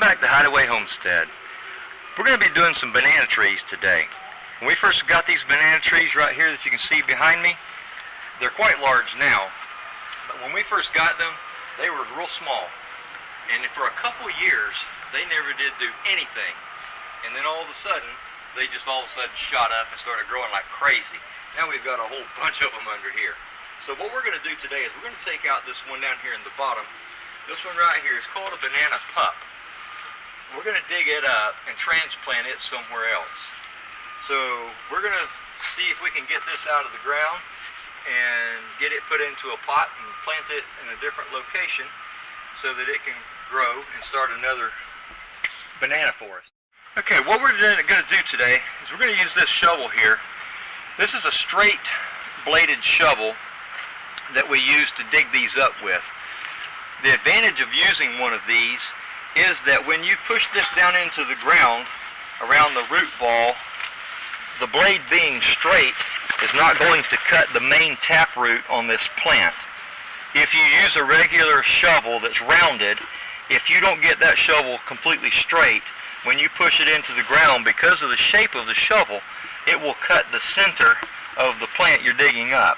back to Hideaway Homestead. We're going to be doing some banana trees today. When we first got these banana trees right here that you can see behind me, they're quite large now. But when we first got them, they were real small. And for a couple years, they never did do anything. And then all of a sudden, they just all of a sudden shot up and started growing like crazy. Now we've got a whole bunch of them under here. So what we're going to do today is we're going to take out this one down here in the bottom. This one right here is called a banana pup. We're going to dig it up and transplant it somewhere else. So we're going to see if we can get this out of the ground and get it put into a pot and plant it in a different location so that it can grow and start another banana forest. Okay, what we're going to do today is we're going to use this shovel here. This is a straight bladed shovel that we use to dig these up with. The advantage of using one of these is that when you push this down into the ground around the root ball, the blade being straight is not going to cut the main taproot on this plant. If you use a regular shovel that's rounded, if you don't get that shovel completely straight, when you push it into the ground, because of the shape of the shovel, it will cut the center of the plant you're digging up.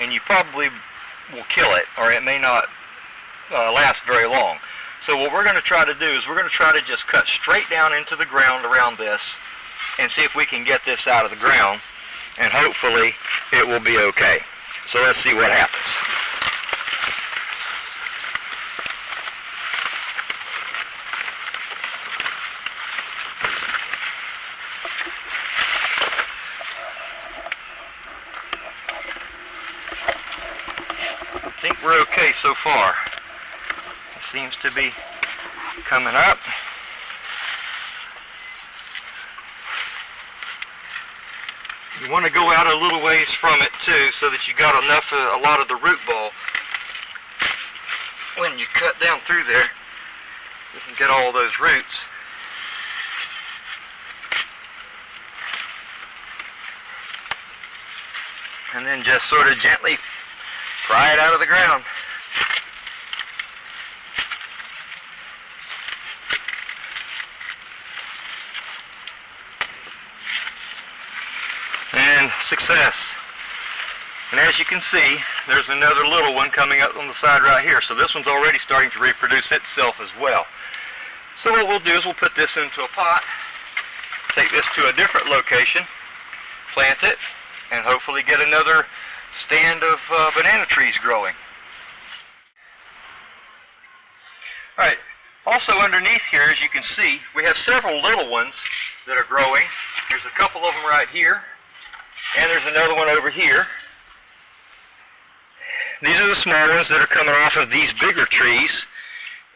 And you probably will kill it, or it may not last very long. So what we're going to try to do is we're going to try to just cut straight down into the ground around this and see if we can get this out of the ground, and hopefully it will be okay. So let's see what happens. I think we're okay so far. It seems to be coming up. You want to go out a little ways from it too, so that you got enough, a lot of the root ball. When you cut down through there, you can get all those roots. And then just sort of gently pry it out of the ground. And success. And as you can see, there's another little one coming up on the side right here. So this one's already starting to reproduce itself as well. So what we'll do is we'll put this into a pot, take this to a different location, plant it, and hopefully get another stand of banana trees growing. Alright, also underneath here, as you can see, we have several little ones that are growing. There's a couple of them right here, and there's another one over here. These are the small ones that are coming off of these bigger trees,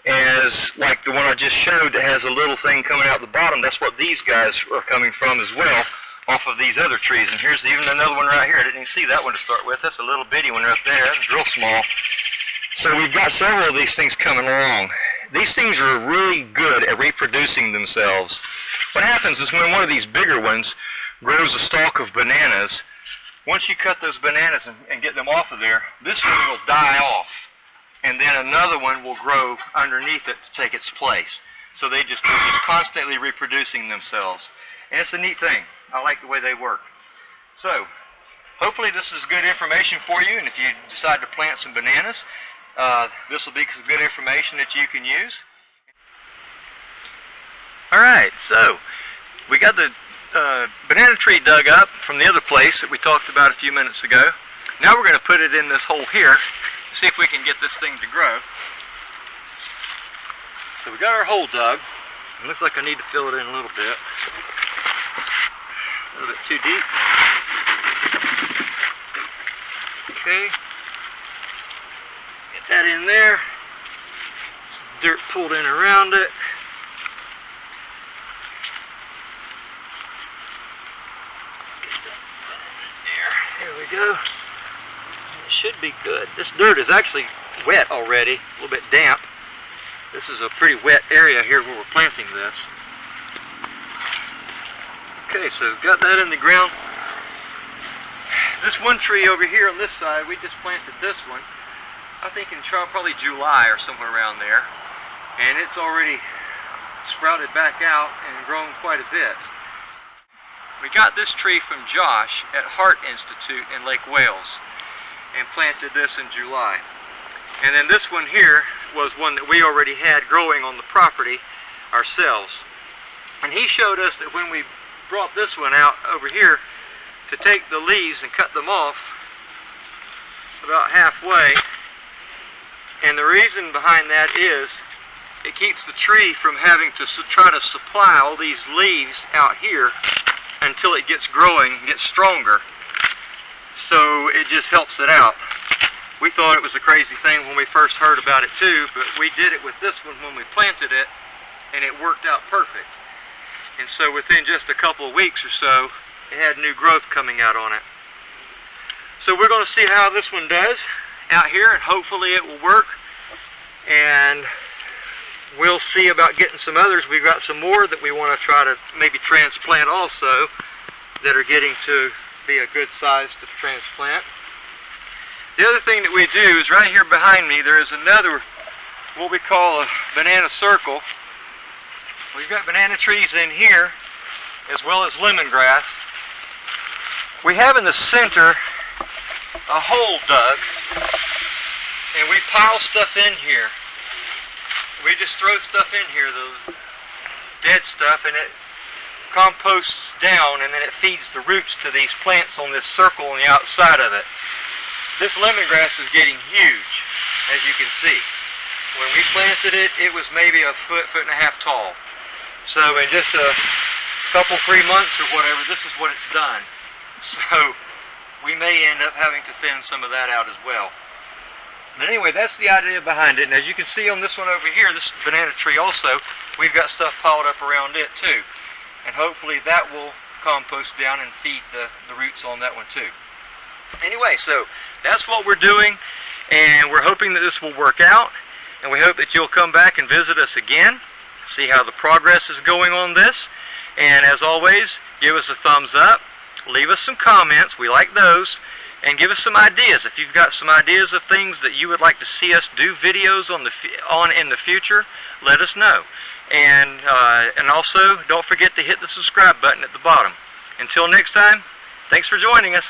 as like the one I just showed that has a little thing coming out the bottom. That's what these guys are coming from as well, off of these other trees. And here's even another one right here. I didn't even see that one to start with. That's a little bitty one right there. That's real small. So we've got several of these things coming along. These things are really good at reproducing themselves. What happens is when one of these bigger ones grows a stalk of bananas, once you cut those bananas and get them off of there, this one will die off. And then another one will grow underneath it to take its place. So they're just constantly reproducing themselves. And it's a neat thing. I like the way they work. So, hopefully this is good information for you, and if you decide to plant some bananas, this will be some good information that you can use. Alright, so we got the banana tree dug up from the other place that we talked about a few minutes ago. Now we're going to put it in this hole here, see if we can get this thing to grow. So we got our hole dug. It looks like I need to fill it in a little bit. A little bit too deep. Okay. Get that in there. Some dirt pulled in around it. Get that there. There we go. It should be good. This dirt is actually wet already, a little bit damp. This is a pretty wet area here where we're planting this. Okay, so got that in the ground. This one tree over here on this side, we just planted this one, I think in probably July or somewhere around there. And it's already sprouted back out and grown quite a bit. We got this tree from Josh at H.E.A.R.T Institute in Lake Wales and planted this in July. And then this one here was one that we already had growing on the property ourselves. And he showed us that when we brought this one out over here to take the leaves and cut them off about halfway, and the reason behind that is it keeps the tree from having to try to supply all these leaves out here until it gets growing and gets stronger. So it just helps it out. We thought it was a crazy thing when we first heard about it too, but we did it with this one when we planted it, and it worked out perfect. And so within just a couple of weeks or so, it had new growth coming out on it. So we're going to see how this one does out here, and hopefully it will work. And we'll see about getting some others. We've got some more that we want to try to maybe transplant also that are getting to be a good size to transplant. The other thing that we do is right here behind me there is another, what we call a banana circle. We've got banana trees in here as well as lemongrass. We have in the center a hole dug, and we pile stuff in here. We just throw stuff in here, the dead stuff, and it composts down, and then it feeds the roots to these plants on this circle on the outside of it. This lemongrass is getting huge, as you can see. When we planted it, it was maybe a foot and a half tall. So in just a couple, 3 months or whatever, this is what it's done. So we may end up having to thin some of that out as well. But anyway, that's the idea behind it. And as you can see on this one over here, this banana tree also, we've got stuff piled up around it too. And hopefully that will compost down and feed the roots on that one too. Anyway, so that's what we're doing, and we're hoping that this will work out, and we hope that you'll come back and visit us again, see how the progress is going on this. And as always, give us a thumbs up, leave us some comments, we like those, and give us some ideas. If you've got some ideas of things that you would like to see us do videos on in the future, let us know. And also, don't forget to hit the subscribe button at the bottom. Until next time, thanks for joining us.